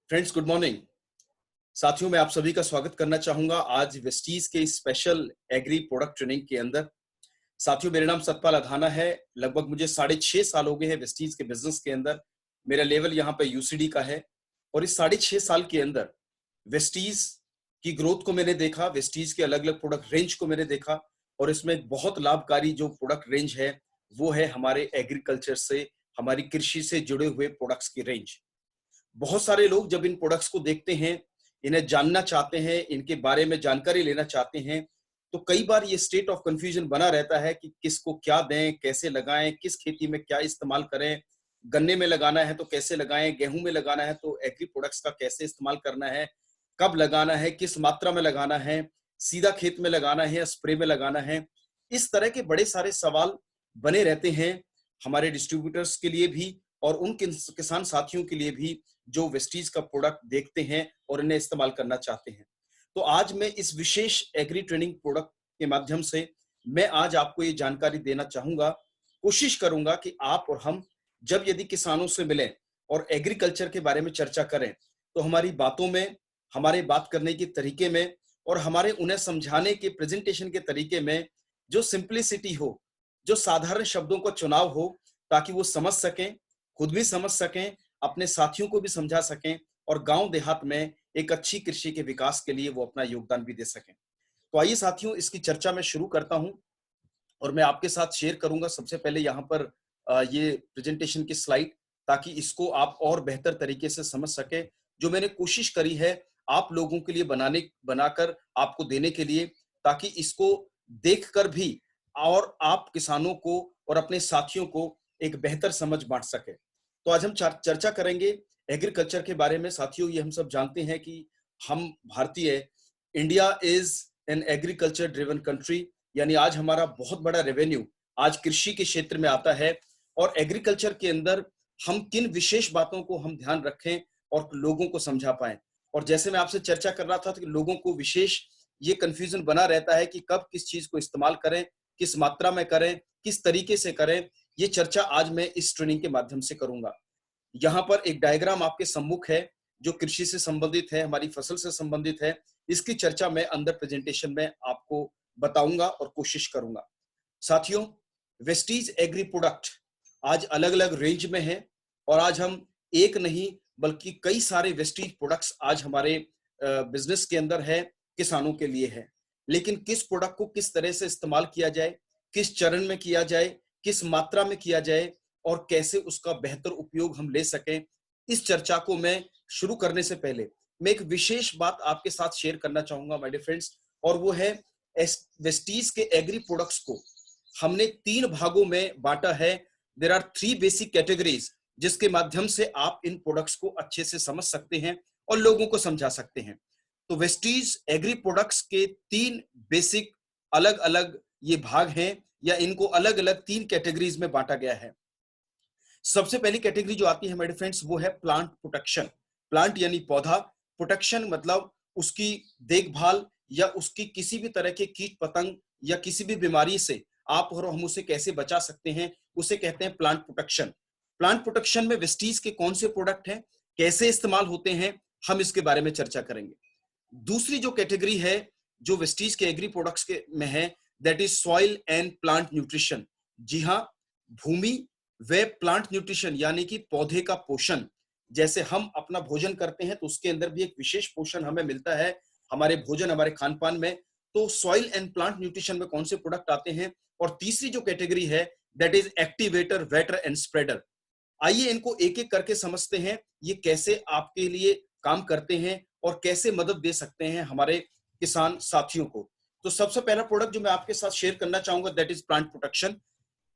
Friends, good morning. साथियों, मैं आप सभी का स्वागत करना चाहूंगा आज वेस्टीज के स्पेशल एग्री प्रोडक्ट ट्रेनिंग के अंदर। साथियों, मेरा नाम सतपाल अधाना है। लगभग मुझे 6.5 साल हो गए हैं वेस्टीज के बिजनेस के अंदर। मेरा लेवल यहाँ पे यूसीडी का है और इस 6.5 साल के अंदर वेस्टीज की ग्रोथ को मैंने देखा, वेस्टीज के अलग अलग प्रोडक्ट रेंज को मैंने देखा और इसमें बहुत लाभकारी जो प्रोडक्ट रेंज है वो है हमारे एग्रीकल्चर से, हमारी कृषि से जुड़े हुए प्रोडक्ट्स की रेंज। बहुत सारे लोग जब इन प्रोडक्ट्स को देखते हैं, इन्हें जानना चाहते हैं, इनके बारे में जानकारी लेना चाहते हैं, तो कई बार ये स्टेट ऑफ कंफ्यूजन बना रहता है कि किसको क्या दें, कैसे लगाएं, किस खेती में क्या इस्तेमाल करें। गन्ने में लगाना है तो कैसे लगाएं, गेहूं में लगाना है तो एग्री प्रोडक्ट्स का कैसे इस्तेमाल करना है, कब लगाना है, किस मात्रा में लगाना है, सीधा खेत में लगाना है या स्प्रे में लगाना है। इस तरह के बड़े सारे सवाल बने रहते हैं हमारे डिस्ट्रीब्यूटर्स के लिए भी और उन किसान साथियों के लिए भी जो वेस्टीज का प्रोडक्ट देखते हैं और इन्हें इस्तेमाल करना चाहते हैं। तो आज मैं इस विशेष एग्री ट्रेनिंग प्रोडक्ट के माध्यम से मैं आज आपको ये जानकारी देना चाहूंगा। कोशिश करूंगा कि आप और हम जब यदि किसानों से मिलें और एग्रीकल्चर के बारे में चर्चा करें तो हमारी बातों में, हमारे बात करने के तरीके में और हमारे उन्हें समझाने के प्रेजेंटेशन के तरीके में जो सिंप्लिसिटी हो, जो साधारण शब्दों का चुनाव हो, ताकि वो समझ सकें, खुद भी समझ सकें, अपने साथियों को भी समझा सकें और गांव देहात में एक अच्छी कृषि के विकास के लिए वो अपना योगदान भी दे सकें। तो आइए साथियों, इसकी चर्चा मैं शुरू करता हूं और मैं आपके साथ शेयर करूंगा सबसे पहले यहाँ पर ये प्रेजेंटेशन की स्लाइड, ताकि इसको आप और बेहतर तरीके से समझ सके। जो मैंने कोशिश करी है आप लोगों के लिए बनाकर आपको देने के लिए, ताकि इसको देखकर भी और आप किसानों को और अपने साथियों को एक बेहतर समझ बांट सके। तो आज हम चर्चा करेंगे एग्रीकल्चर के बारे में। साथियों, ये हम सब जानते हैं कि हम भारतीय, India is an agriculture driven country, यानी आज हमारा बहुत बड़ा रेवेन्यू आज कृषि के क्षेत्र में आता है और एग्रीकल्चर के अंदर हम किन विशेष बातों को हम ध्यान रखें और लोगों को समझा पाएं। और जैसे मैं आपसे चर्चा कर रहा था कि लोगों को विशेष ये कंफ्यूजन बना रहता है कि कब किस चीज को इस्तेमाल करें, किस मात्रा में करें, किस तरीके से करें। ये चर्चा आज मैं इस ट्रेनिंग के माध्यम से करूंगा। यहाँ पर एक डायग्राम आपके सम्मुख है जो कृषि से संबंधित है, हमारी फसल से संबंधित है। इसकी चर्चा मैं अंदर प्रेजेंटेशन में आपको बताऊंगा और कोशिश करूंगा। साथियों, वेस्टीज एग्री प्रोडक्ट आज अलग अलग रेंज में है और आज हम एक नहीं बल्कि कई सारे वेस्टीज प्रोडक्ट्स आज हमारे बिजनेस के अंदर है, किसानों के लिए है। लेकिन किस प्रोडक्ट को किस तरह से इस्तेमाल किया जाए, किस चरण में किया जाए, किस मात्रा में किया जाए और कैसे उसका बेहतर उपयोग हम ले सकें, इस चर्चा को मैं शुरू करने से पहले मैं एक विशेष बात आपके साथ शेयर करना चाहूंगा माय डियर फ्रेंड्स, और वो है वेस्टीज के एग्री प्रोडक्ट्स को हमने 3 भागों में बांटा है। देयर आर 3 बेसिक कैटेगरीज जिसके माध्यम से आप इन प्रोडक्ट्स को अच्छे से समझ सकते हैं और लोगों को समझा सकते हैं। तो वेस्टीज एग्री प्रोडक्ट्स के 3 बेसिक अलग अलग ये भाग हैं या इनको अलग अलग 3 कैटेगरीज में बांटा गया है। सबसे पहली कैटेगरी जो आती है मेरे फ्रेंड्स वो है प्लांट प्रोटेक्शन। प्लांट यानी पौधा, प्रोटेक्शन मतलब उसकी देखभाल या उसकी किसी भी तरह के कीट पतंग या किसी भी बीमारी से आप और हम उसे कैसे बचा सकते हैं, उसे कहते हैं प्लांट प्रोटेक्शन। प्लांट प्रोटेक्शन में वेस्टीज के कौन से प्रोडक्ट हैं, कैसे इस्तेमाल होते हैं, हम इसके बारे में चर्चा करेंगे। दूसरी जो कैटेगरी है जो वेस्टीज के एग्री प्रोडक्ट्स के में है, that is soil and plant nutrition. जी हाँ, भूमि वे प्लांट न्यूट्रिशन यानी कि पौधे का पोषण। जैसे हम अपना भोजन करते हैं तो उसके अंदर भी एक विशेष पोषण हमें मिलता है हमारे भोजन, हमारे खान पान में। तो सॉइल एंड प्लांट न्यूट्रिशन में कौन से प्रोडक्ट आते हैं। और तीसरी जो कैटेगरी है that is activator, wetter and spreader. आइए इनको एक एक करके समझते हैं, ये कैसे आपके लिए काम करते हैं और कैसे मदद दे सकते हैं हमारे किसान साथियों को। तो सबसे पहला प्रोडक्ट जो मैं आपके साथ शेयर करना चाहूंगा दैट इज प्लांट प्रोटेक्शन।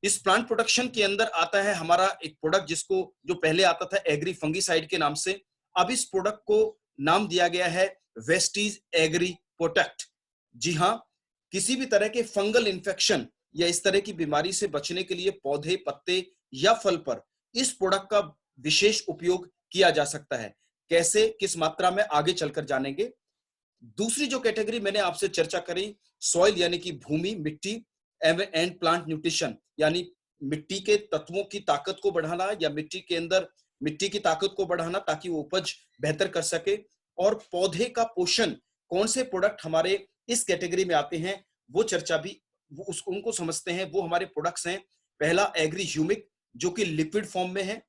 इस प्लांट प्रोटेक्शन के अंदर आता है हमारा एक प्रोडक्ट जिसको जो पहले आता था एग्री फंगिसाइड के नाम से, अब इस प्रोडक्ट को नाम दिया गया है वेस्टीज एग्री प्रोटेक्ट। जी हाँ, किसी भी तरह के फंगल इन्फेक्शन या इस तरह की बीमारी से बचने के लिए पौधे, पत्ते या फल पर इस प्रोडक्ट का विशेष उपयोग किया जा सकता है। कैसे, किस मात्रा में, आगे चलकर जानेंगे। दूसरी जो कैटेगरी मैंने आपसे चर्चा करी, सॉइल यानी कि भूमि, मिट्टी एंड प्लांट न्यूट्रिशन यानी मिट्टी के तत्वों की ताकत को बढ़ाना या मिट्टी के अंदर मिट्टी की ताकत को बढ़ाना ताकि वो उपज बेहतर कर सके, और पौधे का पोषण, कौन से प्रोडक्ट हमारे इस कैटेगरी में आते हैं वो चर्चा भी, वो उनको समझते हैं। वो हमारे प्रोडक्ट्स हैं, पहला एग्री ह्यूमिक जो कि लिक्विड फॉर्म में है,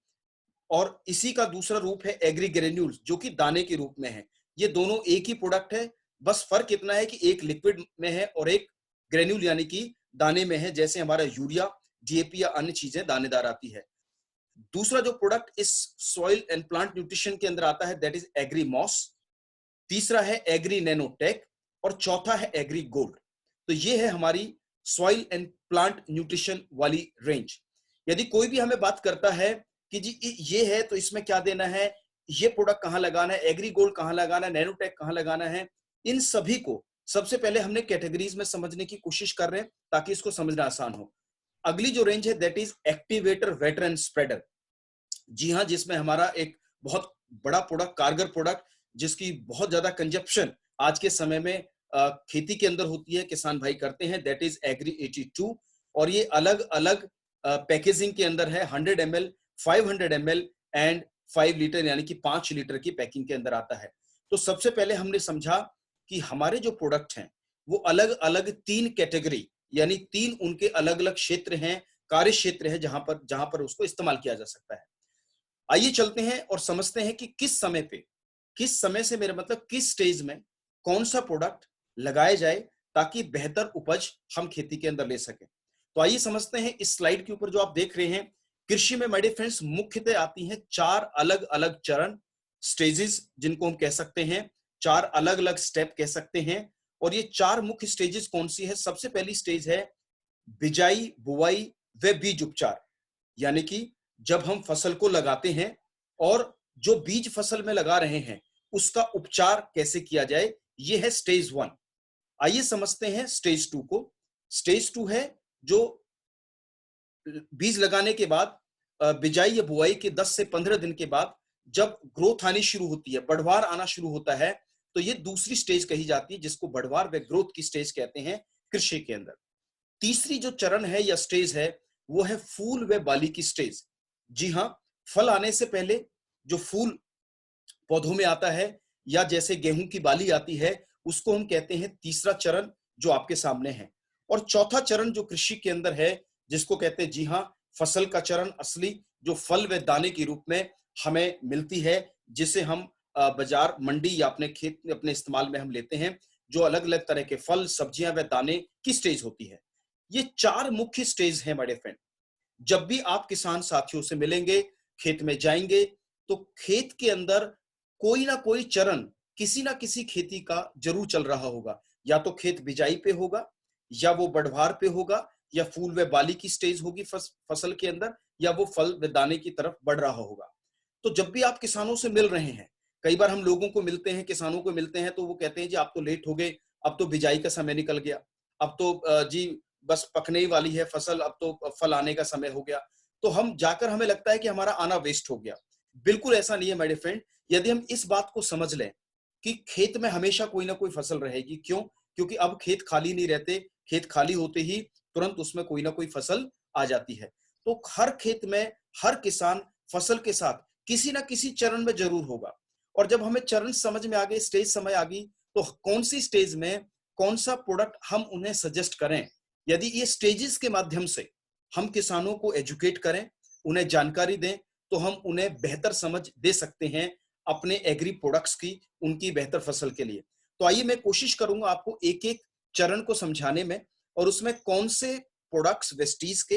और इसी का दूसरा रूप है एग्री ग्रेन्यूल्स जो कि दाने के रूप में है। ये दोनों एक ही प्रोडक्ट है, बस फर्क इतना है कि एक लिक्विड में है और एक ग्रेन्यूल यानी कि दाने में है, जैसे हमारा यूरिया, डीएपी या अन्य चीजें दानेदार आती है। दूसरा जो प्रोडक्ट इस सॉइल एंड प्लांट न्यूट्रिशन के अंदर आता है दैट इज एग्री मॉस, तीसरा है एग्री नैनोटेक, और चौथा है एग्री गोल्ड। तो ये है हमारी सॉइल एंड प्लांट न्यूट्रिशन वाली रेंज। यदि कोई भी हमें बात करता है कि जी ये है तो इसमें क्या देना है, ये प्रोडक्ट कहां लगाना है, एग्री गोल्ड कहां लगाना है, नैनोटेक कहां लगाना है, इन सभी को सबसे पहले हमने कैटेगरीज में समझने की कोशिश कर रहे हैं ताकि इसको समझना आसान हो। अगली जो रेंज है that is activator, wetter and spreader. जी हाँ, जिसमें हमारा एक बहुत बड़ा प्रोडक्ट, कारगर प्रोडक्ट, जिसकी बहुत ज्यादा कंजप्शन आज के समय में खेती के अंदर होती है, किसान भाई करते हैं, दैट इज एग्री 82। और ये अलग अलग पैकेजिंग के अंदर है, 100 ml, 500 ml एंड 5 लीटर यानी कि 5 लीटर की पैकिंग के अंदर आता है। तो सबसे पहले हमने समझा कि हमारे जो प्रोडक्ट हैं वो अलग अलग 3 कैटेगरी यानी 3 उनके अलग अलग क्षेत्र हैं, कार्य क्षेत्र है जहां पर उसको इस्तेमाल किया जा सकता है। आइए चलते हैं और समझते हैं कि किस समय पे, किस समय से मेरा मतलब किस स्टेज में कौन सा प्रोडक्ट लगाया जाए ताकि बेहतर उपज हम खेती के अंदर ले सकें। तो आइए समझते हैं। इस स्लाइड के ऊपर जो आप देख रहे हैं, कृषि में माय डियर फ्रेंड्स मुख्यतः आती हैं 4 अलग अलग चरण, स्टेजेस जिनको हम कह सकते हैं, 4 अलग अलग स्टेप कह सकते हैं। और ये 4 मुख्य स्टेजेस कौन सी है? सबसे पहली स्टेज है बिजाई, बुआई व बीज उपचार, यानी कि जब हम फसल को लगाते हैं और जो बीज फसल में लगा रहे हैं उसका उपचार कैसे किया जाए, ये है स्टेज 1। आइए समझते हैं स्टेज 2 को। स्टेज 2 है जो बीज लगाने के बाद बिजाई या बुआई के 10 से 15 दिन के बाद जब ग्रोथ आनी शुरू होती है, बढ़वार आना शुरू होता है, तो ये दूसरी स्टेज कही जाती है जिसको बढ़वार व ग्रोथ की स्टेज कहते हैं कृषि के अंदर। तीसरी जो चरण है या स्टेज है वो है फूल व बाली की स्टेज। जी हाँ, फल आने से पहले जो फूल पौधों में आता है या जैसे गेहूं की बाली आती है उसको हम कहते हैं तीसरा चरण जो आपके सामने है। और चौथा चरण जो कृषि के अंदर है जिसको कहते हैं, जी हाँ, फसल का चरण असली, जो फल व दाने के रूप में हमें मिलती है, जिसे हम बाजार, मंडी या अपने खेत में अपने इस्तेमाल में हम लेते हैं, जो अलग अलग तरह के फल, सब्जियां व दाने की स्टेज होती है। ये 4 मुख्य स्टेज हैं मेरे फ्रेंड। जब भी आप किसान साथियों से मिलेंगे, खेत में जाएंगे, तो खेत के अंदर कोई ना कोई चरण किसी ना किसी खेती का जरूर चल रहा होगा। या तो खेत बिजाई पे होगा, या वो बढ़वार पे होगा, या फूल व बाली की स्टेज होगी फसल के अंदर, या वो फल व दाने की तरफ बढ़ रहा होगा। तो जब भी आप किसानों से मिल रहे हैं, कई बार हम लोगों को मिलते हैं, किसानों को मिलते हैं, तो वो कहते हैं जी आप तो लेट हो गए, अब तो बिजाई का समय निकल गया, अब तो जी बस पकने ही वाली है फसल, अब तो फल आने का समय हो गया। तो हम जाकर हमें लगता है कि हमारा आना वेस्ट हो गया। बिल्कुल ऐसा नहीं है मेरे फ्रेंड। यदि हम इस बात को समझ लें कि खेत में हमेशा कोई ना कोई फसल रहेगी, क्यों? क्योंकि अब खेत खाली नहीं रहते, खेत खाली होते ही तुरंत उसमें कोई ना कोई फसल आ जाती है। तो हर खेत में हर किसान फसल के साथ किसी ना किसी चरण में जरूर होगा। और जब हमें चरण समझ में आ गए, स्टेज समय आ गई, तो कौन सी स्टेज में कौन सा प्रोडक्ट हम उन्हें सजेस्ट करें, यदि ये स्टेजेस के माध्यम से हम किसानों को एजुकेट करें, उन्हें जानकारी दें, तो हम उन्हें बेहतर समझ दे सकते हैं अपने एग्री प्रोडक्ट्स की, उनकी बेहतर फसल के लिए। तो आइए मैं कोशिश करूंगा आपको एक एक चरण को समझाने में, और उसमें कौन से प्रोडक्ट्स वेस्टीज के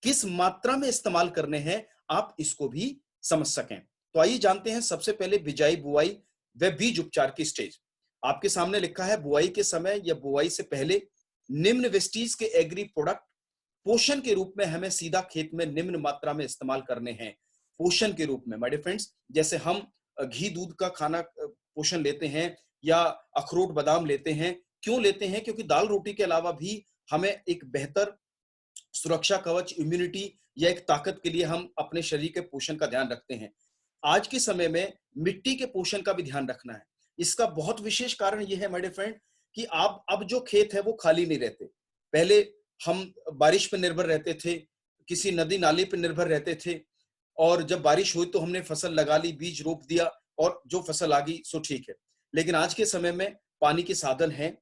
किस मात्रा में इस्तेमाल करने हैं, आप इसको भी समझ सकें। तो आइए जानते हैं सबसे पहले बिजाई, बुआई व बीज उपचार की स्टेज। आपके सामने लिखा है बुआई के समय या बुआई से पहले निम्न वेस्टीज के एग्री प्रोडक्ट पोषण के रूप में हमें सीधा खेत में निम्न मात्रा में इस्तेमाल करने हैं। पोषण के रूप में माय डियर फ्रेंड्स, जैसे हम घी दूध का खाना पोषण लेते हैं, या अखरोट बादाम लेते हैं। क्यों लेते हैं? क्योंकि दाल रोटी के अलावा भी हमें एक बेहतर सुरक्षा कवच, इम्यूनिटी या एक ताकत के लिए हम अपने शरीर के पोषण का ध्यान रखते हैं। आज के समय में मिट्टी के पोषण का भी ध्यान रखना है। इसका बहुत विशेष कारण यह है माय डियर फ्रेंड कि आप अब जो खेत है वो खाली नहीं रहते। पहले हम बारिश पर निर्भर रहते थे, किसी नदी नाले पर निर्भर रहते थे, और जब बारिश हुई तो हमने फसल लगा ली, बीज रोप दिया और जो फसल आ गई सो ठीक है। लेकिन आज के समय में पानी के साधन हैं,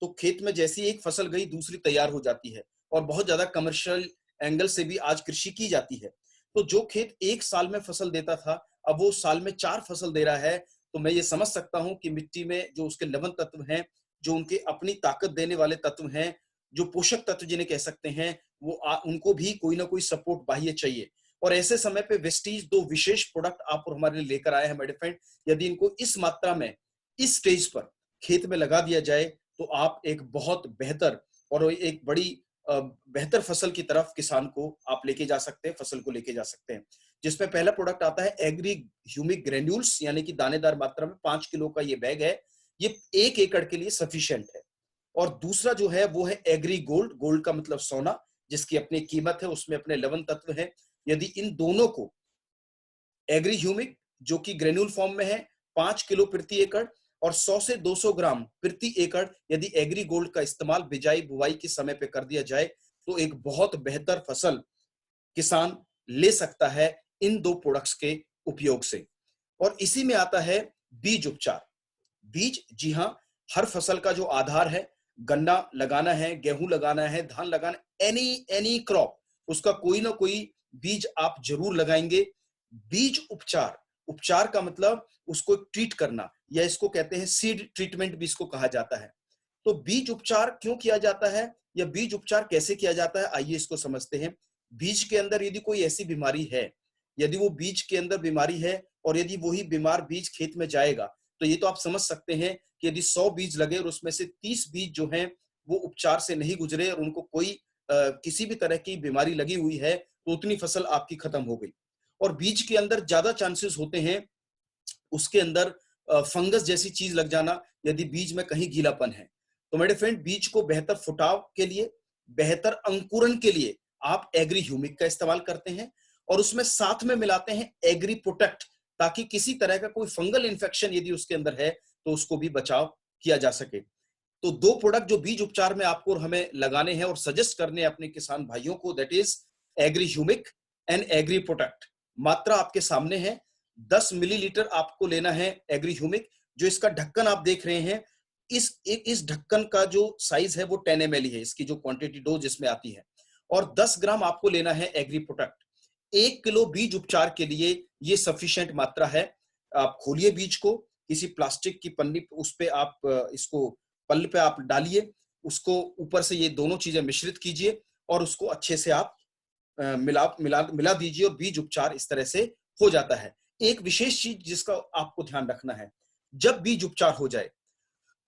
तो खेत में जैसी एक फसल गई दूसरी तैयार हो जाती है और बहुत ज्यादा कमर्शियल एंगल से भी आज कृषि की जाती है। तो जो खेत एक साल में फसल देता था, अब वो साल में 4 फसल दे रहा है। तो मैं ये समझ सकता हूँ कि मिट्टी में जो उसके लवण तत्व हैं, जो उनके अपनी ताकत देने वाले तत्व हैं, जो पोषक तत्व जिन्हें कह सकते हैं, वो उनको भी कोई ना कोई सपोर्ट बाह्य चाहिए। और ऐसे समय पे वेस्टीज 2 विशेष प्रोडक्ट आप और हमारे लिए लेकर आए हैं मेडिफाइंड। यदि इनको इस मात्रा में, इस स्टेज पर खेत में लगा दिया जाए, तो आप एक बहुत बेहतर और एक बड़ी बेहतर फसल की तरफ किसान को आप लेके जा सकते हैं, फसल को लेके जा सकते हैं। जिसमें पहला प्रोडक्ट आता है एग्री ह्यूमिक ग्रेन्यूल्स, यानी कि दानेदार मात्रा में 5 किलो का ये बैग है। ये 1 एकड़ के लिए सफिशिएंट है। और दूसरा जो है वो है एग्री गोल्ड, गोल्ड का मतलब सोना, जिसकी अपनी कीमत है, उसमें अपने लवण तत्व है। यदि इन दोनों को एग्री ह्यूमिक जो कि ग्रेन्यूल फॉर्म में है 5 किलो प्रति एकड़ और 100 से 200 ग्राम प्रति एकड़ यदि एग्री गोल्ड का इस्तेमाल बिजाई बुवाई के समय पे कर दिया जाए, तो एक बहुत बेहतर फसल किसान ले सकता है इन 2 प्रोडक्ट्स के उपयोग से। और इसी में आता है बीज उपचार। बीज, जी हां, हर फसल का जो आधार है, गन्ना लगाना है, गेहूं लगाना है, धान लगाना, एनी एनी क्रॉप, उसका कोई ना कोई बीज आप जरूर लगाएंगे। बीज उपचार, उपचार का मतलब उसको ट्रीट करना, या इसको कहते हैं सीड ट्रीटमेंट भी इसको कहा जाता है। तो बीज उपचार क्यों किया जाता है या बीज उपचार कैसे किया जाता है, आइए इसको समझते हैं। बीज के अंदर यदि कोई ऐसी बीमारी है, यदि वो बीज के अंदर बीमारी है और यदि वही बीमार बीज खेत में जाएगा, तो ये तो आप समझ सकते हैं कि यदि 100 बीज लगे और उसमें से 30 बीज जो हैं वो उपचार से नहीं गुजरे और उनको कोई किसी भी तरह की बीमारी लगी हुई है, तो उतनी फसल आपकी खत्म हो गई। और बीज के अंदर ज्यादा चांसेस होते हैं उसके अंदर फंगस जैसी चीज लग जाना, यदि बीज में कहीं गीलापन है। तो मेरे फ्रेंड, बीज को बेहतर फुटाव के लिए, बेहतर अंकुरण के लिए आप एग्री ह्यूमिक का इस्तेमाल करते हैं और उसमें साथ में मिलाते हैं एग्री प्रोटेक्ट, ताकि किसी तरह का कोई फंगल इन्फेक्शन यदि उसके अंदर है तो उसको भी बचाव किया जा सके। तो 2 प्रोडक्ट जो बीज उपचार में आपको और हमें लगाने हैं और सजेस्ट करने हैं अपने किसान भाइयों को, that is agri humic and agri protect. मात्रा आपके सामने है, 10 मिलीलीटर आपको लेना है एग्री ह्यूमिक। जो इसका ढक्कन आप देख रहे हैं, इस ढक्कन का जो साइज है वो 10 ml है, इसकी जो क्वांटिटी डोज इसमें आती है। और 10 ग्राम आपको लेना है एग्री प्रोटेक्ट। 1 किलो बीज उपचार के लिए ये सफिशिएंट मात्रा है। आप खोलिए बीज को, किसी प्लास्टिक की पन्नी उस पे आप इसको पल्ले पे आप डालिए, उसको ऊपर से ये दोनों चीजें मिश्रित कीजिए और उसको अच्छे से आप मिला मिला मिला दीजिए और बीज उपचार इस तरह से हो जाता है। एक विशेष चीज जिसका आपको ध्यान रखना है, जब बीज उपचार हो जाए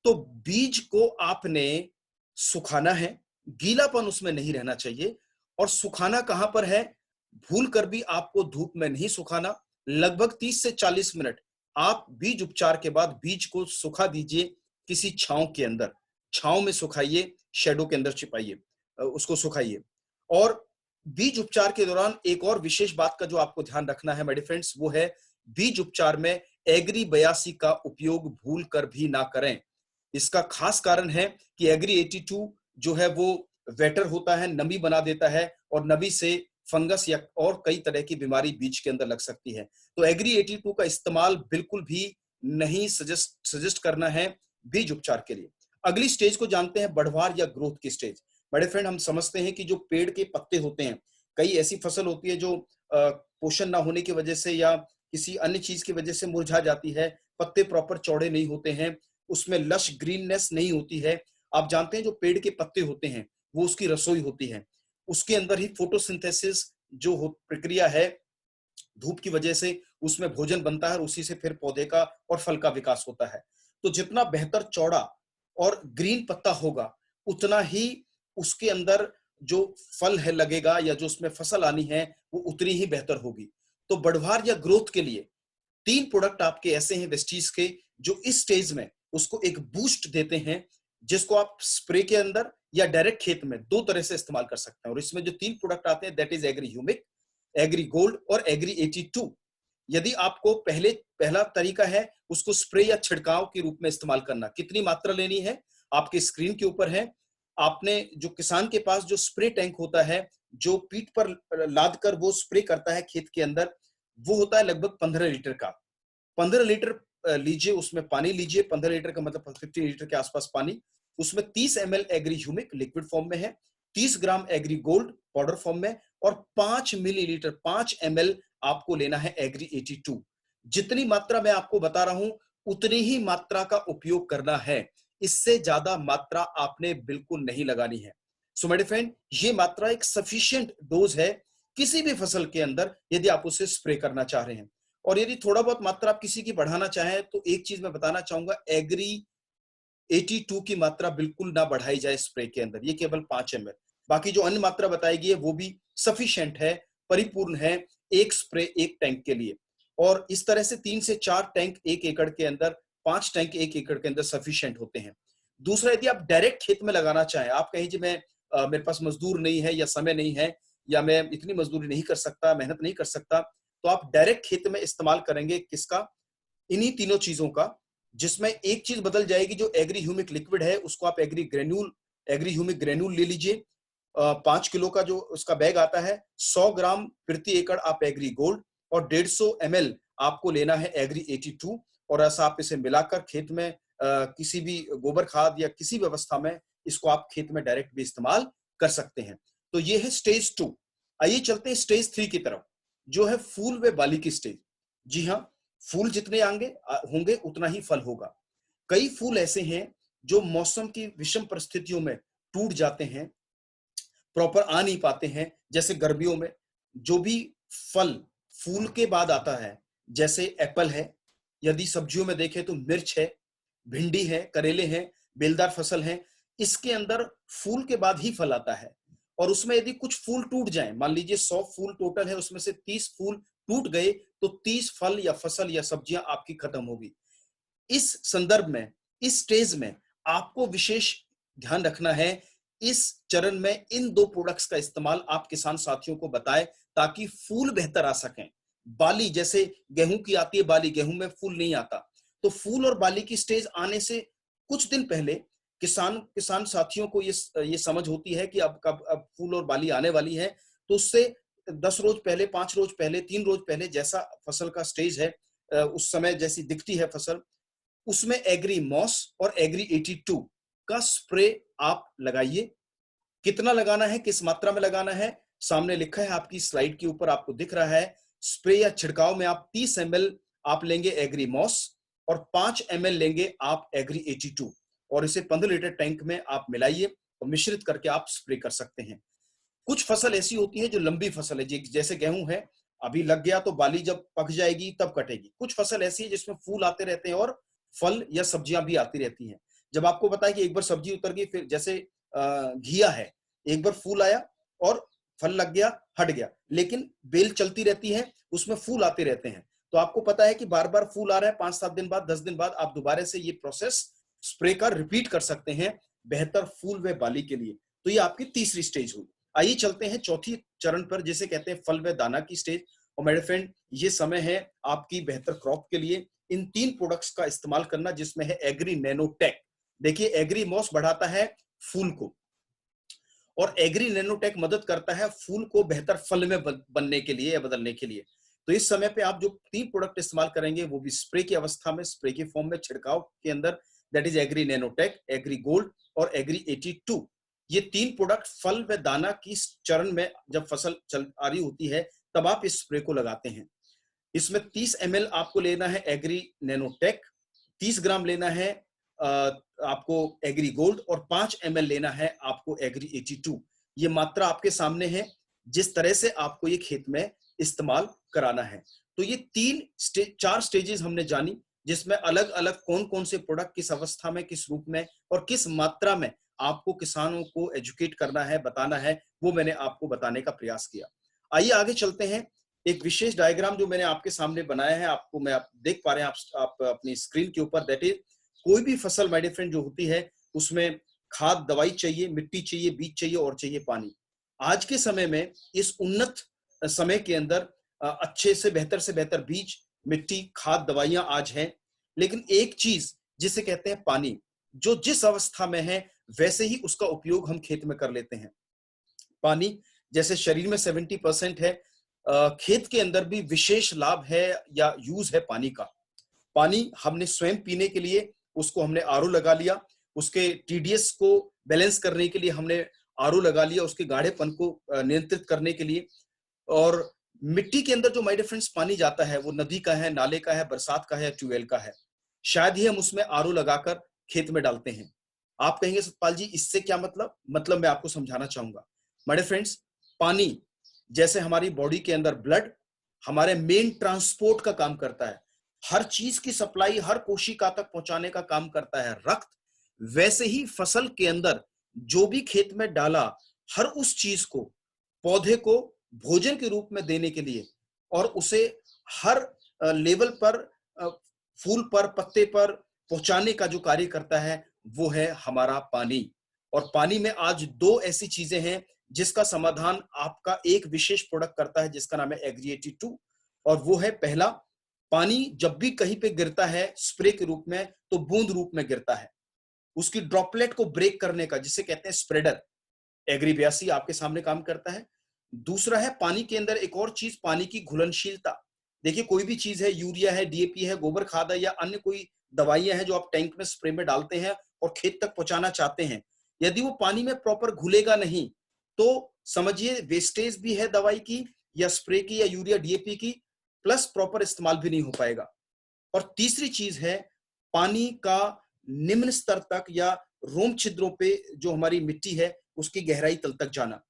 तो बीज को आपने सुखाना है, गीलापन उसमें नहीं रहना चाहिए। और सुखाना कहां पर है, भूल कर भी आपको धूप में नहीं सुखाना। लगभग 30 से 40 मिनट आप बीज उपचार के बाद बीज को सुखा दीजिए किसी छांव के अंदर, छांव में सुखाइए, शेडो के अंदर छिपाइए, उसको सुखाइए। और बीज उपचार के दौरान एक और विशेष बात का जो आपको ध्यान रखना है मेरे फ्रेंड्स, वो है बीज उपचार में एग्री 82 का उपयोग भूल कर भी ना करें। इसका खास कारण है कि एग्री 82 जो है वो वेटर होता है, नमी बना देता है और नमी से फंगस या और कई तरह की बीमारी बीज के अंदर लग सकती है। तो एग्री 82 का इस्तेमाल बिल्कुल भी नहीं सजेस्ट करना है बीज उपचार के लिए। अगली स्टेज को जानते हैं, बढ़वार या ग्रोथ की स्टेज। बड़े फ्रेंड, हम समझते हैं कि जो पेड़ के पत्ते होते हैं, कई ऐसी फसल होती है जो पोषण ना होने की वजह से या किसी अन्य चीज की वजह से मुरझा जाती है, पत्ते प्रॉपर चौड़े नहीं होते हैं, उसमें लश ग्रीननेस नहीं होती है। आप जानते हैं जो पेड़ के पत्ते होते हैं वो उसकी रसोई होती है, उसके अंदर ही फोटोसिंथेसिस जो प्रक्रिया है, धूप की वजह से उसमें भोजन बनता है और उसी से फिर पौधे का और फल का विकास होता है। तो जितना बेहतर चौड़ा और ग्रीन पत्ता होगा, उतना ही उसके अंदर जो फल है लगेगा या जो उसमें फसल आनी है वो उतनी ही बेहतर होगी। तो बढ़वार या ग्रोथ के लिए 3 प्रोडक्ट आपके ऐसे हैं वेस्टीज के जो इस स्टेज में उसको एक बूस्ट देते हैं, जिसको आप स्प्रे के अंदर या डायरेक्ट खेत में 2 तरह से इस्तेमाल कर सकते हैं। और इसमें जो 3 प्रोडक्ट आते हैं, that is agri humic, agri gold और एग्री 82। यदि आपको पहला तरीका है उसको स्प्रे या छिड़काव के रूप में इस्तेमाल करना, कितनी मात्रा लेनी है आपके स्क्रीन के ऊपर है। आपने जो किसान के पास जो स्प्रे टैंक होता है, जो पीठ पर लाद कर वो स्प्रे करता है खेत के अंदर, वो होता है लगभग 15 लीटर का। 15 लीटर लीजिए, उसमें पानी लीजिए, 15 लीटर का मतलब 15 लीटर के आसपास पानी, उसमें 30 ml agri humic liquid form में है, 30 gram agri gold powder form में, और 5 मिलीलीटर 5 ml आपको लेना है एग्री 82। जितनी मात्रा मैं आपको बता रहा हूं उतनी ही मात्रा का उपयोग करना है, इससे ज्यादा मात्रा आपने बिल्कुल नहीं लगानी है। सो माय डियर फ्रेंड, ये मात्रा एक सफिशिएंट डोज है किसी भी फसल के अंदर यदि आप उसे स्प्रे करना चाह रहे हैं। और यदि थोड़ा बहुत मात्रा आप किसी की बढ़ाना चाहें तो एक चीज मैं बताना चाहूंगा, एग्री 82 की मात्रा बिल्कुल ना बढ़ाई जाए स्प्रे के अंदर, ये केवल 5 ml। बाकी जो अन्य मात्रा बताई गई है वो भी सफिशिएंट है, परिपूर्ण है एक स्प्रे एक टैंक के लिए। और इस तरह से 3 से 4 टैंक 1 एकड़ के अंदर, 5 टैंक 1 एकड़ के अंदर सफिशिएंट होते हैं। दूसरा, यदि आप डायरेक्ट खेत में लगाना चाहें, आप कहें जी मैं मेरे पास मजदूर नहीं है या समय नहीं है या मैं इतनी मजदूरी नहीं कर सकता, मेहनत नहीं कर सकता, तो आप डायरेक्ट खेत में इस्तेमाल करेंगे किसका, इन्हीं तीनों चीजों का, जिसमें एक चीज बदल जाएगी, जो एग्री ह्यूमिक लिक्विड है उसको आप एग्री ह्यूमिक ग्रेन्यूल ले लीजिए। 5 किलो का जो उसका बैग आता है, 100 ग्राम प्रति एकड़ आप एग्री गोल्ड, और 150 ml आपको लेना है एग्री 82। और ऐसा आप इसे मिलाकर खेत में किसी भी गोबर खाद या किसी भी अवस्था में इसको आप खेत में डायरेक्ट भी इस्तेमाल कर सकते हैं। तो ये है स्टेज 2। आइए चलते हैं स्टेज 3 की तरफ, जो है फूल व बाली की स्टेज। जी हाँ, फूल जितने होंगे उतना ही फल होगा। कई फूल ऐसे हैं जो मौसम की विषम परिस्थितियों में टूट जाते हैं, प्रॉपर आ नहीं पाते हैं। जैसे गर्मियों में जो भी फल फूल के बाद आता है, जैसे एप्पल है, यदि सब्जियों में देखें तो मिर्च है, भिंडी है, करेले हैं, बेलदार फसल है, इसके अंदर फूल के बाद ही फल आता है। और उसमें यदि कुछ फूल टूट जाएं, मान लीजिए 100 फूल टोटल है, उसमें से 30 फूल टूट गए, तो 30 फल या फसल या सब्जियां आपकी खत्म होगी। इस संदर्भ में, इस स्टेज में आपको विशेष ध्यान रखना है। इस चरण में इन 2 प्रोडक्ट्स का इस्तेमाल आप किसान साथियों को बताएं, ताकि फूल बेहतर आ सकें। बाली, जैसे गेहूं की आती है बाली, गेहूं में फूल नहीं आता, तो फूल और बाली की स्टेज आने से कुछ दिन पहले किसान साथियों को ये समझ होती है कि अब फूल और बाली आने वाली है, तो उससे 10 रोज पहले, 5 रोज पहले, 3 रोज पहले, जैसा फसल का स्टेज है, उस समय जैसी दिखती है फसल, उसमें एग्री मॉस और एग्री 82 का स्प्रे आप लगाइए। कितना लगाना है, किस मात्रा में लगाना है, सामने लिखा है आपकी स्लाइड के ऊपर, आपको दिख रहा है। स्प्रे या छिड़काव में आप 30 ml आप लेंगे एग्री मॉस, और 5 ml लेंगे आप एग्री 82, और इसे 15 लीटर टैंक में आप मिलाइए और मिश्रित करके आप स्प्रे कर सकते हैं। कुछ फसल ऐसी होती है जो लंबी फसल है, जैसे गेहूं है, अभी लग गया तो बाली जब पक जाएगी तब कटेगी। कुछ फसल ऐसी है जिसमें फूल आते रहते हैं और फल या सब्जियां भी आती रहती हैं। जब आपको पता है कि एक बार सब्जी उतर गई, फिर जैसे घिया है, एक बार फूल आया और फल लग गया, हट गया, लेकिन बेल चलती रहती है, उसमें फूल आते रहते हैं। तो आपको पता है कि बार बार फूल आ रहा है, 5-7 दिन बाद, 10 दिन बाद आप दोबारा से ये प्रोसेस स्प्रे का रिपीट कर सकते हैं बेहतर फूल व बाली के लिए। तो ये आपकी तीसरी स्टेज हुई। आइए चलते हैं चौथी चरण पर, जिसे कहते हैं फल व दाना की स्टेज। और मेरे फ्रेंड, ये समय है आपकी बेहतर क्रॉप के लिए इन 3 प्रोडक्ट्स का इस्तेमाल करना, जिसमें है एग्री नैनोटेक। देखिए, एग्री मॉस बढ़ाता है फूल को, और एग्री नैनोटेक मदद करता है फूल को बेहतर फल में बनने के लिए या बदलने के लिए। तो इस समय पे आप जो 3 प्रोडक्ट इस्तेमाल करेंगे, वो भी स्प्रे की अवस्था में, स्प्रे के फॉर्म में, छिड़काव के अंदर, that is agri nanotech, agri gold और एग्री 82। ये 3 प्रोडक्ट फल व दाना की चरण में, जब फसल चल आ रही होती है, तब आप इस स्प्रे को लगाते हैं। इसमें 30 ml आपको लेना है एग्री नैनोटेक, 30 ग्राम लेना है आपको एग्री गोल्ड, और 5 ml लेना है आपको एग्री 82। ये मात्रा आपके सामने है, जिस तरह से आपको ये खेत में इस्तेमाल कराना है। तो ये 4 स्टेजेस हमने जानी, जिसमें अलग अलग कौन कौन से प्रोडक्ट किस अवस्था में, किस रूप में और किस मात्रा में आपको किसानों को एजुकेट करना है, बताना है, वो मैंने आपको बताने का प्रयास किया। आइए आगे चलते हैं। एक विशेष डायग्राम जो मैंने आपके सामने बनाया है, आपको मैं आप देख पा रहे हैं आप अपनी स्क्रीन के ऊपर, दैट इज, कोई भी फसल माय डियर फ्रेंड जो होती है, उसमें खाद दवाई चाहिए, मिट्टी चाहिए, बीज चाहिए और चाहिए पानी। आज के समय में, इस उन्नत समय के अंदर, अच्छे से बेहतर बीज, मिट्टी, खाद, दवाइयां आज हैं, लेकिन एक चीज जिसे कहते हैं पानी, जो जिस अवस्था में है वैसे ही उसका उपयोग हम खेत में कर लेते हैं। पानी जैसे शरीर में 70% है, खेत के अंदर भी विशेष लाभ है या यूज है पानी का। पानी हमने स्वयं पीने के लिए उसको हमने आरओ लगा लिया, उसके टीडीएस को बैलेंस करने के लिए हमने आरओ लगा लिया, उसके गाढ़ेपन को नियंत्रित करने के लिए। और मिट्टी के अंदर जो माय डियर फ्रेंड्स पानी जाता है वो नदी का है, नाले का है, बरसात का है, ट्यूबवेल का है। शायद ही हम उसमें आरओ लगाकर खेत में डालते हैं। आप कहेंगे सतपाल जी इससे क्या मतलब मैं आपको समझाना चाहूंगा। माय डियर फ्रेंड्स, पानी जैसे हमारी बॉडी के अंदर ब्लड हमारे मेन ट्रांसपोर्ट का काम करता है, हर चीज की सप्लाई हर कोशिका तक पहुंचाने का काम करता है रक्त, वैसे ही फसल के अंदर जो भी खेत में डाला हर उस चीज को पौधे को भोजन के रूप में देने के लिए और उसे हर लेवल पर फूल पर पत्ते पर पहुंचाने का जो कार्य करता है वो है हमारा पानी। और पानी में आज दो ऐसी चीजें हैं जिसका समाधान आपका एक विशेष प्रोडक्ट करता है जिसका नाम है एग्री 82। और वो है पहला, पानी जब भी कहीं पे गिरता है स्प्रे के रूप में तो बूंद रूप में गिरता है, उसकी ड्रॉपलेट को ब्रेक करने का जिसे कहते हैं स्प्रेडर, एग्री 82 आपके सामने काम करता है। दूसरा है पानी के अंदर एक और चीज, पानी की घुलनशीलता। देखिए कोई भी चीज है, यूरिया है, डीएपी है, गोबर खाद है या अन्य कोई दवाइयां हैं जो आप टैंक में स्प्रे में डालते हैं और खेत तक पहुंचाना चाहते हैं, यदि वो पानी में प्रॉपर घुलेगा नहीं तो समझिए वेस्टेज भी है दवाई की या स्प्रे की या यूरिया डीएपी की, प्लस प्रॉपर इस्तेमाल भी नहीं हो पाएगा। और तीसरी चीज है पानी का निम्न स्तर तक या रोम छिद्रों पे जो हमारी मिट्टी है उसकी गहराई तल तक जाना।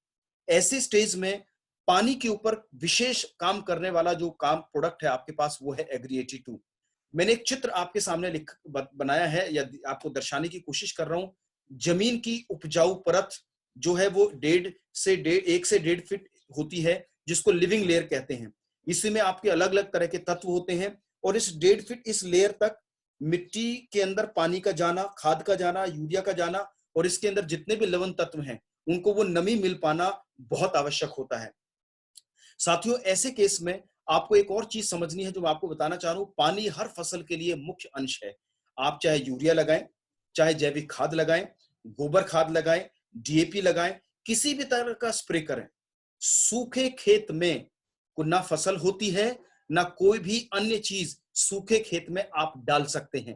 ऐसे स्टेज में पानी के ऊपर विशेष काम करने वाला जो काम प्रोडक्ट है आपके पास वो है एग्री 82। मैंने एक चित्र आपके सामने बनाया है या आपको दर्शाने की कोशिश कर रहा हूं। जमीन की उपजाऊ परत जो है वो 1 से 1.5 फीट होती है जिसको लिविंग लेयर कहते हैं। इसी में आपके अलग अलग तरह के तत्व होते हैं और इस 1.5 फीट इस लेयर तक मिट्टी के अंदर पानी का जाना, खाद का जाना, यूरिया का जाना और इसके अंदर जितने भी लवण तत्व हैं उनको वो नमी मिल पाना बहुत आवश्यक होता है। साथियों ऐसे केस में आपको एक और चीज समझनी है जो मैं आपको बताना चाह रहा हूं, पानी हर फसल के लिए मुख्य अंश है। आप चाहे यूरिया लगाएं, चाहे जैविक खाद लगाएं, गोबर खाद लगाएं, डीएपी लगाएं, किसी भी तरह का स्प्रे करें, सूखे खेत में ना फसल होती है ना कोई भी अन्य चीज सूखे खेत में आप डाल सकते हैं।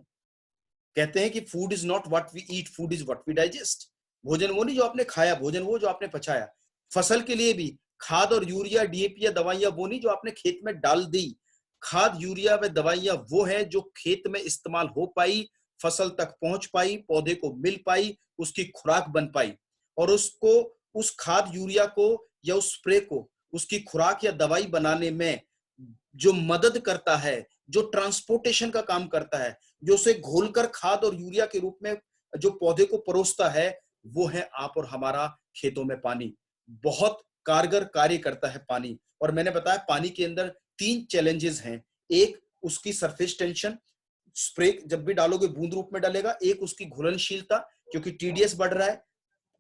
कहते हैं कि food is not what we eat, food is what we digest. भोजन वो नहीं जो आपने खाया, भोजन वो जो आपने पचाया। फसल के लिए भी खाद और यूरिया डीएपी या दवाइयां वो नहीं जो आपने खेत में डाल दी। खाद यूरिया व दवाइयां वो है जो खेत में इस्तेमाल हो पाई, फसल तक पहुंच पाई, पौधे को मिल पाई, उसकी खुराक बन पाई और उसको उस खाद यूरिया को या उस स्प्रे को उसकी खुराक या दवाई बनाने में जो मदद करता है, जो ट्रांसपोर्टेशन का काम करता है, जो उसे घोलकर खाद और यूरिया के रूप में जो पौधे को परोसता है, वो है आप और हमारा खेतों में पानी। बहुत कारगर कार्य करता है पानी। और मैंने बताया पानी के अंदर 3 चैलेंजेस हैं। एक उसकी सरफेस टेंशन, स्प्रे जब भी डालोगे बूंद रूप में डालेगा। एक उसकी घुलनशीलता क्योंकि टीडीएस बढ़ रहा है,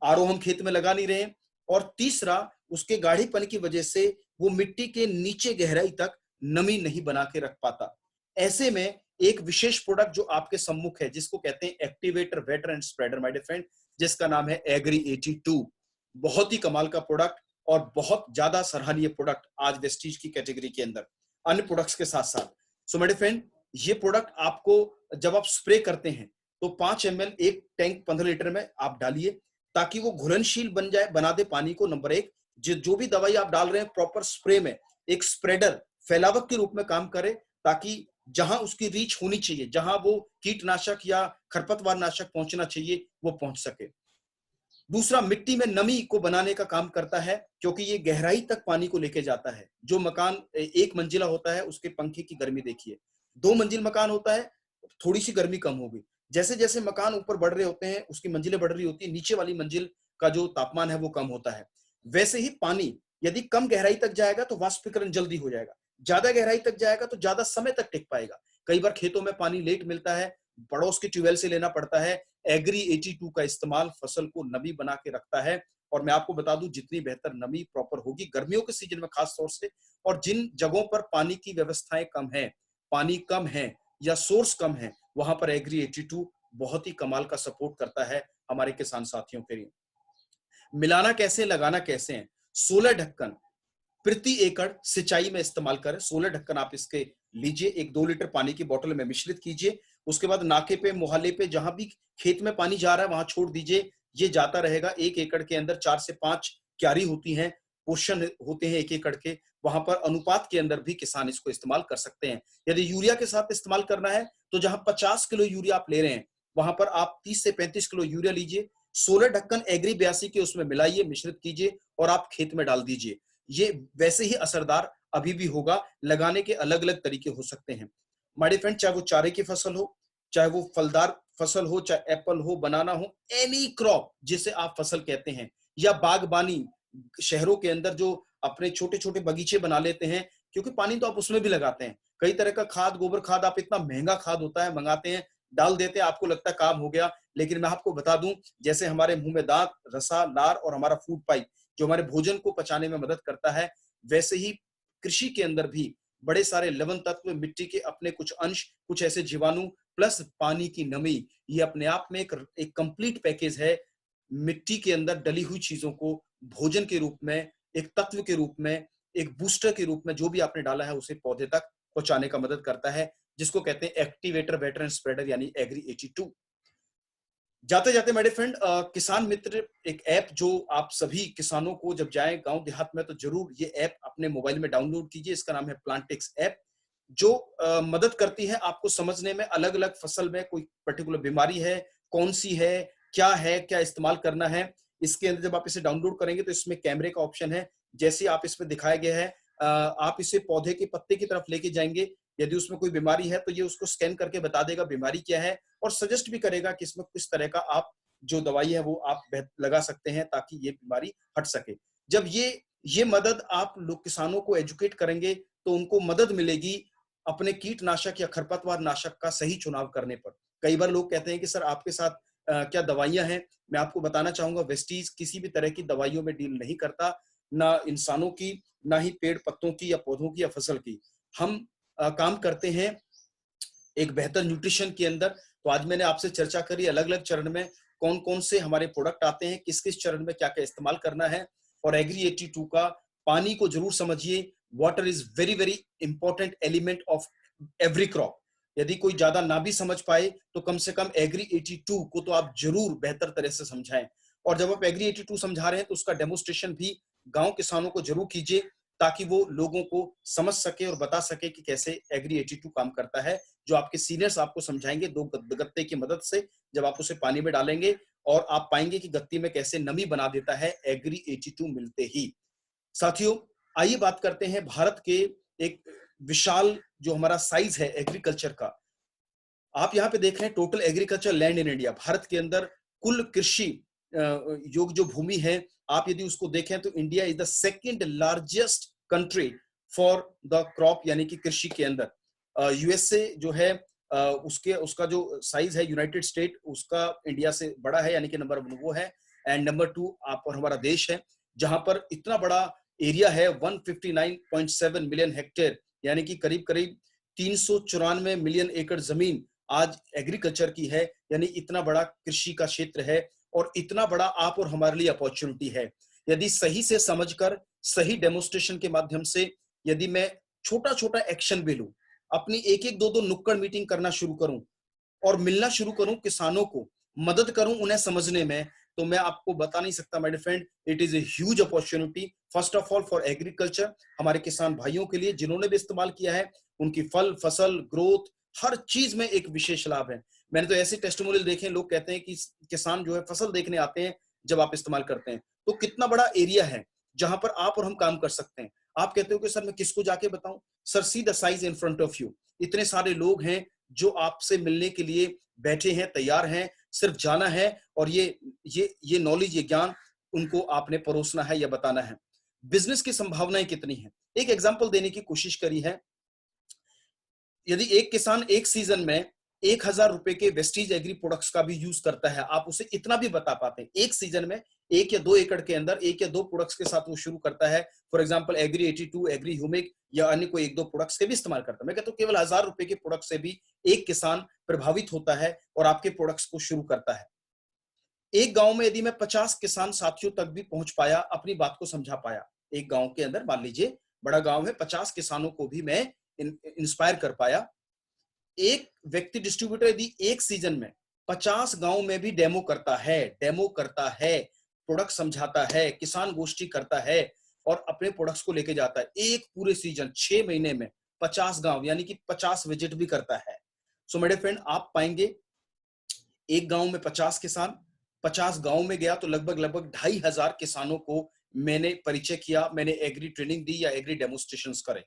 आरओ हम खेत में लगा नहीं रहे हैं। और तीसरा उसके गाढ़ेपन की वजह से वो मिट्टी के नीचे गहराई तक नमी नहीं बना के रख पाता। ऐसे में एक विशेष प्रोडक्ट जो आपके सम्मुख है जिसको कहते हैं activator wetter and spreader my dear friend, जिसका नाम है एग्री 82। बहुत ही कमाल का प्रोडक्ट और बहुत ज्यादा सराहनीय प्रोडक्ट आज वेस्टीज की कैटेगरी के अंदर अन्य प्रोडक्ट्स के साथ साथ। सो माय डियर फ्रेंड, ये प्रोडक्ट आपको जब आप स्प्रे करते हैं तो 5 ml एक टैंक 15 लीटर में आप डालिए ताकि वो घुलनशील बन जाए, बना दे पानी को। नंबर 1, जो भी दवाई आप डाल रहे हैं प्रॉपर स्प्रे में एक स्प्रेडर फैलावक के रूप में काम करे ताकि जहां उसकी रीच होनी चाहिए, जहां वो कीटनाशक या खरपतवार नाशक पहुंचना चाहिए, वो पहुंच सके। दूसरा, मिट्टी में नमी को बनाने का काम करता है क्योंकि ये गहराई तक पानी को लेके जाता है। जो मकान 1 मंजिला होता है उसके पंखे की गर्मी देखिए, 2 मंजिल मकान होता है थोड़ी सी गर्मी कम होगी। जैसे जैसे मकान ऊपर बढ़ रहे होते हैं उसकी मंजिलें बढ़ रही होती है, नीचे वाली मंजिल का जो तापमान है वो कम होता है। वैसे ही पानी यदि कम गहराई तक जाएगा तो वाष्पीकरण जल्दी हो जाएगा, ज्यादा गहराई तक जाएगा तो ज्यादा समय तक टिक पाएगा। कई बार खेतों में पानी लेट मिलता है, पड़ोस के ट्यूबवेल से लेना पड़ता है। एग्री 82 का इस्तेमाल फसल को नमी बना के रखता है। और मैं आपको बता दूं जितनी बेहतर नमी प्रॉपर होगी गर्मियों के सीजन में खास तौर से, और जिन जगहों पर पानी की व्यवस्थाएं कम है, पानी कम है या सोर्स कम है, वहां पर एग्री 82 बहुत ही कमाल का सपोर्ट करता है हमारे किसान साथियों के लिए। मिलाना कैसे, लगाना कैसे है? 16 ढक्कन प्रति एकड़ सिंचाई में इस्तेमाल करें। 16 ढक्कन आप इसके लीजिए, एक 2 लीटर पानी की बोतल में मिश्रित कीजिए। उसके बाद नाके पे, मोहल्ले पे, जहां भी खेत में पानी जा रहा है वहां छोड़ दीजिए। ये जाता रहेगा। 1 एकड़ के अंदर 4 से 5 क्यारी होती हैं, पोर्शन होते हैं 1 एकड़ के। वहां पर अनुपात के अंदर भी किसान इसको इस्तेमाल कर सकते हैं। यदि यूरिया के साथ इस्तेमाल करना है तो जहां 50 किलो यूरिया आप ले रहे हैं, वहां पर आप 30 से 35 किलो यूरिया लीजिए, 16 ढक्कन एग्री 82 के उसमें मिलाइए, मिश्रित कीजिए और आप खेत में डाल दीजिए। ये वैसे ही असरदार अभी भी होगा। लगाने के अलग अलग तरीके हो सकते हैं माय डियर फ्रेंड, चाहे वो चारे की फसल हो, चाहे वो फलदार फसल हो, चाहे एप्पल हो, बनाना हो, एनी क्रॉप जिसे आप फसल कहते हैं, या बागबानी, शहरों के अंदर जो अपने छोटे छोटे बगीचे बना लेते हैं, क्योंकि पानी तो आप उसमें भी लगाते हैं। कई तरह का खाद, गोबर खाद, आप इतना महंगा खाद होता है, मंगाते हैं, डाल देते हैं, आपको लगता है काम हो गया। लेकिन मैं आपको बता दूं, जैसे हमारे मुंह में दांत, रसा, लार और हमारा फूड पाइप जो हमारे भोजन को पचाने में मदद करता है, वैसे ही कृषि के अंदर भी बड़े सारे लवण तत्व, मिट्टी के अपने कुछ अंश, कुछ ऐसे जीवाणु, प्लस पानी की नमी, ये अपने आप में एक कंप्लीट पैकेज है। मिट्टी के अंदर डली हुई चीजों को भोजन के रूप में, एक तत्व के रूप में, एक बूस्टर के रूप में, जो भी आपने डाला है उसे पौधे तक पहुंचाने का मदद करता है, जिसको कहते हैं एक्टिवेटर, वेटर एंड स्प्रेडर, यानी एग्री 82। जाते जाते मेरे फ्रेंड, किसान मित्र एक ऐप जो आप सभी किसानों को, जब जाएं गांव देहात में तो जरूर ये ऐप अपने मोबाइल में डाउनलोड कीजिए। इसका नाम है प्लांटिक्स ऐप, जो मदद करती है आपको समझने में, अलग अलग फसल में कोई पर्टिकुलर बीमारी है, कौन सी है, क्या इस्तेमाल करना है। इसके अंदर जब आप इसे डाउनलोड करेंगे तो इसमें कैमरे का ऑप्शन है, जैसे आप इसमें दिखाया गया है। आप इसे पौधे के पत्ते की तरफ लेके जाएंगे, यदि उसमें कोई बीमारी है तो ये उसको स्कैन करके बता देगा बीमारी क्या है, और सजेस्ट भी करेगा कि इसमें किस तरह का आप जो दवाई है वो आप लगा सकते हैं ताकि ये बीमारी हट सके। जब ये मदद आप लोग किसानों को एजुकेट करेंगे तो उनको मदद मिलेगी अपने कीटनाशक या खरपतवार नाशक का सही चुनाव करने पर। कई बार लोग कहते हैं कि सर आपके साथ क्या दवाइयां हैं? मैं आपको बताना चाहूंगा, वेस्टीज किसी भी तरह की दवाइयों में डील नहीं करता, ना इंसानों की, ना ही पेड़ पत्तों की या पौधों की या फसल की। हम काम करते हैं एक बेहतर न्यूट्रिशन के अंदर। तो आज मैंने आपसे चर्चा करी अलग अलग चरण में कौन कौन से हमारे प्रोडक्ट आते हैं, किस किस चरण में क्या क्या इस्तेमाल करना है। और एग्री 82 का, पानी को जरूर समझिए। Water is very very important element of every crop. यदि कोई ज्यादा ना भी समझ पाए तो कम से कम एग्री 82 को तो आप जरूर बेहतर तरह से समझाएं। और जब आप एग्री 82 समझा रहे हैं तो उसका डेमोस्ट्रेशन भी गांव किसानों को जरूर कीजिए, ताकि वो लोगों को समझ सके और बता सके कि कैसे एग्री 82 काम करता है, जो आपके सीनियर्स आपको समझाएंगे 2 गत्ते की मदद से। जब आप उसे पानी में डालेंगे और आप पाएंगे कि गत्ती में कैसे नमी बना देता है एग्री 82 मिलते ही। साथियों, आइए बात करते हैं भारत के एक विशाल जो हमारा साइज है एग्रीकल्चर का। आप यहाँ पे देख रहे हैं total agriculture land in India. Bharat के अंदर कुल कृषि योग जो भूमि है, आप यदि उसको देखें तो India is the second largest country for the crop, यानी कि कृषि के अंदर। यूएसए जो है, उसका जो साइज है, यूनाइटेड स्टेट उसका इंडिया से बड़ा है, यानी कि नंबर 1 वो है। एंड नंबर 2 आप और हमारा देश है, जहां पर इतना बड़ा एरिया है 159.7 मिलियन हेक्टेयर, यानी कि करीब करीब 394 मिलियन एकड़ जमीन आज एग्रीकल्चर की है। यानी इतना बड़ा कृषि का क्षेत्र है और इतना बड़ा आप और हमारे लिए अपॉर्चुनिटी है। यदि सही से समझकर, सही डेमोस्ट्रेशन के माध्यम से, यदि मैं छोटा छोटा एक्शन भी लूं, अपनी एक एक दो दो नुक्कड़ मीटिंग करना शुरू करूं और मिलना शुरू करूं किसानों को, मदद करूं उन्हें समझने में, तो मैं आपको बता नहीं सकता my friend, it is a huge opportunity first of all for agriculture. हमारे किसान भाइयों के लिए जिन्होंने भी इस्तेमाल किया है, उनकी फल, फसल, ग्रोथ, हर चीज में एक विशेष लाभ है। मैंने तो ऐसे टेस्टिमोनियल देखे, लोग कहते हैं कि किसान जो है फसल देखने आते हैं जब आप इस्तेमाल करते हैं। तो कितना बड़ा एरिया है जहां पर आप और हम काम कर सकते हैं। आप कहते हो कि सर मैं किसको जाके बताऊं? Sir, see the size in front of you. इतने सारे लोग हैं जो आपसे मिलने के लिए बैठे हैं, तैयार हैं। सिर्फ जाना है और ये नॉलेज, ये ज्ञान उनको आपने परोसना है या बताना है। बिजनेस की संभावनाएं कितनी हैं, एक एग्जांपल देने की कोशिश करी है। यदि एक किसान एक सीजन में 1,000 रुपए के वेस्टीज एग्री प्रोडक्ट्स का भी यूज करता है, आप उसे इतना भी बता पाते हैं, एक सीजन में 1 या 2 एकड़ के अंदर 1 या 2 प्रोडक्ट्स के साथ वो शुरू करता है। For example agri 82, agri humic या अन्य कोई 1-2 प्रोडक्ट्स के भी इस्तेमाल करता है। मैं कहता हूं केवल 1,000 रुपए के प्रोडक्ट से भी एक किसान प्रभावित होता है और आपके प्रोडक्ट्स को शुरू करता है। एक गांव में यदि मैं 50 किसान साथियों तक भी पहुंच पाया, अपनी बात को समझा पाया, एक गांव के अंदर, मान लीजिए बड़ा गांव है, 50 किसानों को भी मैं इंस्पायर कर पाया। एक व्यक्ति डिस्ट्रीब्यूटर यदि एक सीजन में 50 गांव में भी डेमो करता है, प्रोडक्ट समझाता है, किसान गोष्ठी करता है और अपने प्रोडक्ट्स को लेके जाता है, एक पूरे सीजन 6 महीने में 50 गांव यानी कि 50 विजिट भी करता है। सो मेरे फ्रेंड, आप पाएंगे एक गांव में 50 किसान, 50 गांव में गया तो लगभग 2,500 किसानों को मैंने परिचय किया, मैंने एग्री ट्रेनिंग दी या एग्री डेमोन्स्ट्रेशंस करे।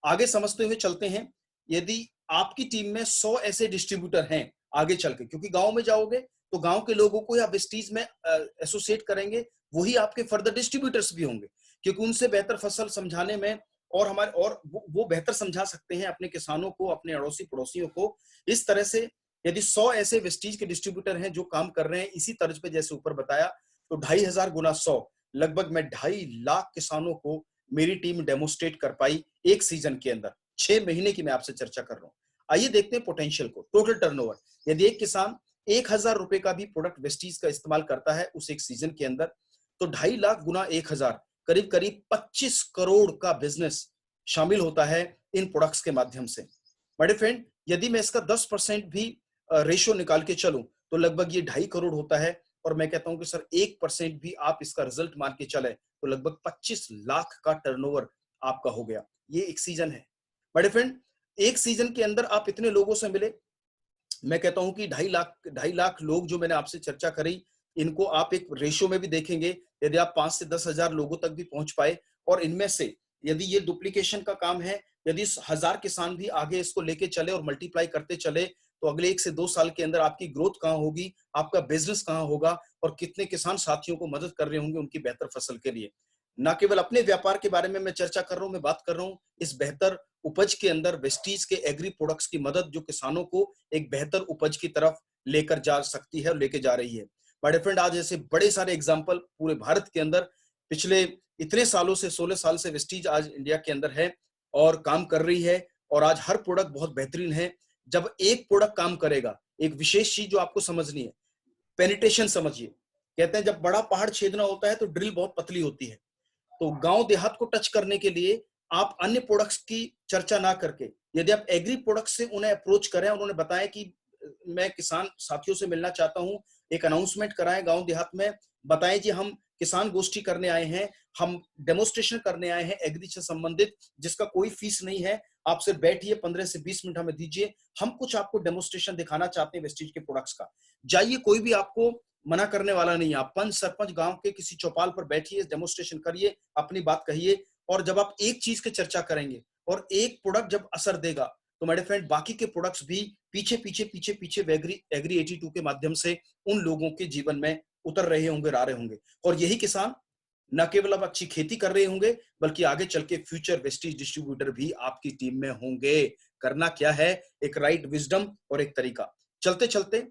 आगे समझते हुए चलते हैं, यदि आपकी टीम में 100 ऐसे डिस्ट्रीब्यूटर हैं आगे चल के, क्योंकि गांव में जाओगे तो गांव के लोगों को या वेस्टीज में एसोसिएट करेंगे, वही आपके फर्दर डिस्ट्रीब्यूटर्स भी होंगे, क्योंकि उनसे बेहतर फसल समझाने में और हमारे और वो बेहतर समझा सकते हैं अपने किसानों को, अपने अड़ोसी पड़ोसियों को। इस तरह से यदि 100 ऐसे वेस्टीज के डिस्ट्रीब्यूटर हैं जो काम कर रहे हैं इसी तर्ज पे जैसे ऊपर बताया, तो 2,500 गुना 100 लगभग मैं 2.5 लाख किसानों को मेरी टीम डेमोस्ट्रेट कर पाई एक सीजन के अंदर। 6 महीने की मैं आपसे चर्चा कर रहा हूं। आइए देखते हैं पोटेंशियल को, टोटल टर्नओवर। यदि एक किसान 1,000 रुपए का भी प्रोडक्ट वेस्टीज का इस्तेमाल करता है उस एक सीजन के अंदर, तो 2.5 लाख गुना 1,000 करीब करीब 25 करोड़ का बिजनेस शामिल होता है इन प्रोडक्ट्स के माध्यम से। बड़े फ्रेंड, यदि मैं इसका 10% भी रेशो निकाल के चलूं तो लगभग ये 2.5 करोड़ होता है। और मैं कहता हूं कि सर 1% भी आप इसका रिजल्ट मान के चले तो लगभग 25 लाख का टर्नओवर आपका हो गया। ये एक सीजन है। बड़े फ्रेंड, एक सीजन के अंदर आप इतने लोगों से मिले, मैं कहता हूं कि 2.5 लाख लोग जो मैंने आपसे चर्चा करी, इनको आप एक रेशियो में भी देखेंगे, यदि आप 5 से 10,000 लोगों तक भी पहुंच पाए और इनमें से यदि ये डुप्लीकेशन का काम है, यदि 1,000 किसान भी आगे इसको लेके चले और मल्टीप्लाई करते चले, तो अगले 1 से 2 साल के अंदर आपकी ग्रोथ कहां होगी, आपका बिजनेस कहां होगा और कितने किसान साथियों को मदद कर रहे होंगे उनकी बेहतर फसल के लिए। ना केवल अपने व्यापार के बारे में मैं चर्चा कर रहा हूं, मैं बात कर रहा हूं इस बेहतर उपज के अंदर वेस्टीज के एग्री प्रोडक्ट्स की मदद जो किसानों को एक बेहतर उपज की तरफ लेकर जा सकती है और लेके जा रही है। बड़े फ्रेंड, आज ऐसे बड़े सारे एग्जाम्पल पूरे भारत के अंदर पिछले इतने सालों से 16 साल से वेस्टीज आज इंडिया के अंदर है और काम कर रही है और आज हर प्रोडक्ट बहुत बेहतरीन है। जब एक प्रोडक्ट काम करेगा, एक विशेष चीज जो आपको समझनी है, पेनिट्रेशन समझिए। कहते हैं जब बड़ा पहाड़ छेदना होता है तो ड्रिल बहुत पतली होती है। तो गांव देहात को टच करने के लिए आप अन्य प्रोडक्ट्स की चर्चा ना करके यदि आप एग्री प्रोडक्ट्स से उन्हें अप्रोच करें और उन्हें बताएं कि मैं किसान साथियों से मिलना चाहता हूं, एक अनाउंसमेंट कराएं गांव देहात में, बताएं कि हम किसान गोष्ठी करने आए हैं, हम डेमोन्स्ट्रेशन करने आए हैं एग्री से संबंधित, जिसका कोई फीस नहीं है, आप सिर्फ बैठिए 15 से 20 मिनट हमें दीजिए, हम कुछ आपको डेमोन्स्ट्रेशन दिखाना चाहते हैं वेस्टीज के प्रोडक्ट्स का। जाइए, कोई भी आपको मना करने वाला नहीं है। आप पंच सरपंच गांव के किसी चौपाल पर बैठिए, डेमोन्स्ट्रेशन करिए, अपनी बात कहिए और जब आप एक चीज की चर्चा करेंगे और एक प्रोडक्ट जब असर देगा तो मेरे फ्रेंड बाकी के प्रोडक्ट्स भी पीछे पीछे पीछे पीछे एग्री 82 के माध्यम से उन लोगों के जीवन में उतर रहे होंगे, ला रहे होंगे और यही किसान न केवल अब अच्छी खेती कर रहे होंगे बल्कि आगे चल के फ्यूचर वेस्टीज डिस्ट्रीब्यूटर भी आपकी टीम में होंगे। करना क्या है, एक राइट विजडम और एक तरीका। चलते चलते